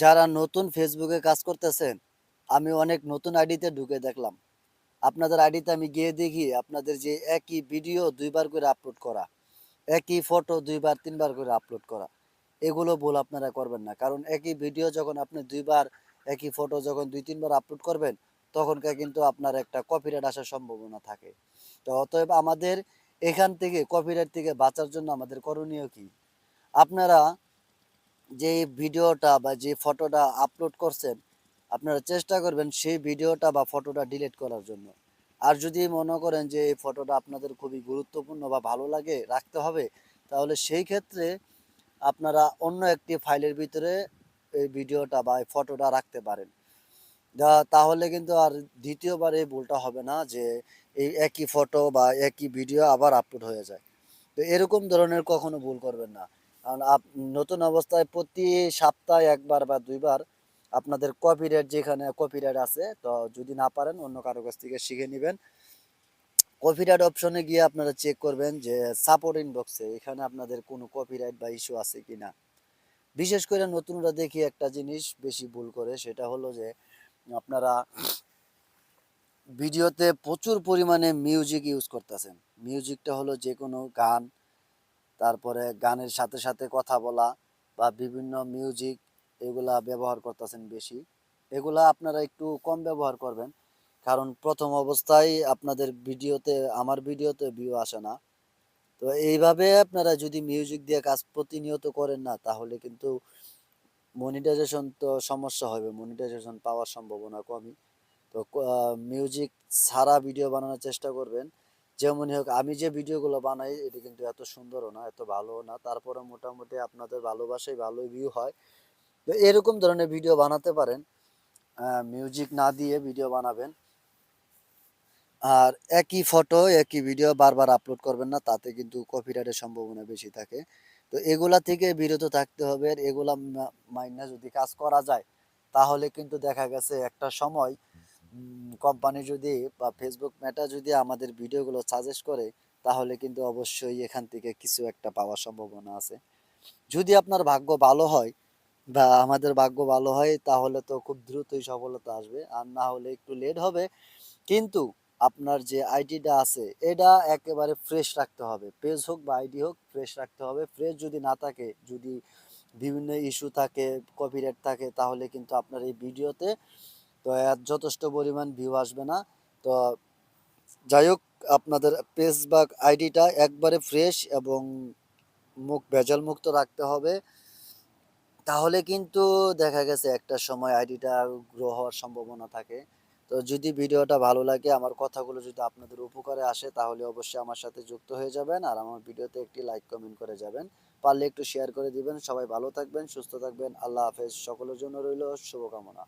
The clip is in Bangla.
যারা নতুন ফেসবুকে কাজ করতেছেন, আমি অনেক নতুন আইডিতে ঢুকে দেখলাম। আপনাদের আইডিতে আমি গিয়ে দেখি আপনাদের যে একই ভিডিও ২ বার করে আপলোড করা, একই ফটো ২ বার ৩ বার করে আপলোড করা। এগুলো ভুল আপনারা করবেন না। কারণ একই ভিডিও যখন আপনি ২ বার, একই ফটো যখন ২-৩ বার আপলোড করবেন, তখনকার কিন্তু আপনার একটা কপিরাইট আসার সম্ভাবনা থাকে। তো অতএব আমাদের এখান থেকে কপিরাইট থেকে বাঁচার জন্য আমাদের করণীয় কি? আপনারা যে ভিডিওটা বা যে ফটোটা আপলোড করছেন, আপনারা চেষ্টা করবেন সেই ভিডিওটা বা ফটোটা ডিলিট করার জন্য। আর যদি মনে করেন যে এই ফটোটা আপনাদের খুবই গুরুত্বপূর্ণ বা ভালো লাগে রাখতে হবে, তাহলে সেই ক্ষেত্রে আপনারা অন্য একটি ফাইলের ভিতরে এই ভিডিওটা বা এই ফটোটা রাখতে পারেন। তাহলে কিন্তু আর ২য় বার এই ভুলটা হবে না যে এই একই ফটো বা একই ভিডিও আবার আপলোড হয়ে যায়। তো এরকম ধরনের কখনো ভুল করবেন না। কারণ নতুন অবস্থায় প্রতি সপ্তাহে ১ বার বা ২ বার আপনাদের কপিরাইট যেখানে কপিরাইট আছে, তো যদি না পারেন অন্য কারো কাছ থেকে শিখে নিবেন। কপিরাইট অপশনে গিয়ে আপনারা চেক করবেন যে সাপোর্ট ইনবক্সে এখানে আপনাদের কোনো কপিরাইট বা ইস্যু আছে কিনা। বিশেষ করে নতুনরা দেখি একটা জিনিস বেশি ভুল করে, সেটা হলো যে আপনারা ভিডিওতে প্রচুর পরিমাণে মিউজিক ইউজ করতেছেন। মিউজিকটা হলো যেকোনো গান, তারপরে গানের সাথে সাথে কথা বলা বা বিভিন্ন মিউজিক, এগুলা ব্যবহার করতেছেন বেশি। এগুলা আপনারা একটু কম ব্যবহার করবেন। কারণ প্রথম অবস্থায় আপনাদের ভিডিওতে, আমার ভিডিওতে ভিউ আসে না। তো এইভাবে আপনারা যদি মিউজিক দিয়ে কাজ প্রতিনিয়ত করেন না, তাহলে কিন্তু মনিটাইজেশন তো সমস্যা হবে। মনিটাইজেশন পাওয়ার সম্ভাবনা কমই। তো মিউজিক ছাড়া ভিডিও বানানোর চেষ্টা করবেন। যেমনই হোক, আমি যে ভিডিওগুলো বানাই এটা কিন্তু এত সুন্দরও না, এত ভালোও না। তারপরে মোটামুটি আপনাদের ভালোবাসায় ভালোই ভিউ হয়। তো এরকম ধরনের ভিডিও বানাতে পারেন। মিউজিক না দিয়ে ভিডিও বানাবেন। আর একই ফটো, একই ভিডিও বারবার আপলোড করবেন না। তাতে কিন্তু কপিরাইটের সম্ভাবনা বেশি থাকে। তো এগুলা থেকে বিরত থাকতে হবে। আর এগুলা মাইনা যদি কাজ করা যায়, তাহলে কিন্তু দেখা গেছে একটা সময় কোম্পানি যদি বা Facebook মেটা যদি আমাদের ভিডিওগুলো সাজেস্ট করে, তাহলে কিন্তু অবশ্যই এখান থেকে কিছু একটা পাওয়ার সম্ভাবনা আছে। যদি আপনার ভাগ্য ভালো হয় বা আমাদের ভাগ্য ভালো হয়, তাহলে তো খুব দ্রুতই সফলতা আসবে। আর না হলে একটু লেট হবে। কিন্তু আপনার যে আইডিটা আছে এটা একেবারে ফ্রেশ রাখতে হবে। পেজ হোক বা আইডি হোক, ফ্রেশ রাখতে হবে। ফ্রেশ যদি না থাকে, যদি বিভিন্ন ইস্যু থাকে, কপিরাইট থাকে, তাহলে কিন্তু আপনার এই ভিডিওতে তো যথেষ্ট পরিমাণ ভিউ আসবে না। তো যাই হোক, আপনাদের পেজ বা আইডিটা একবারে ফ্রেশ এবং ভেজাল মুক্ত রাখতে হবে। তাহলে কিন্তু দেখা গেছে একটা সময় আইডিটা গ্রো হওয়ার সম্ভাবনা থাকে। তো যদি ভিডিওটা ভালো লাগে, আমার কথাগুলো যদি আপনাদের উপকারে আসে, তাহলে অবশ্যই আমার সাথে যুক্ত হয়ে যাবেন। আর আমার ভিডিওতে একটি লাইক কমেন্ট করে যাবেন। পারলে একটু শেয়ার করে দিবেন। সবাই ভালো থাকবেন, সুস্থ থাকবেন। আল্লাহ হাফেজ। সকলের জন্য রইল শুভকামনা।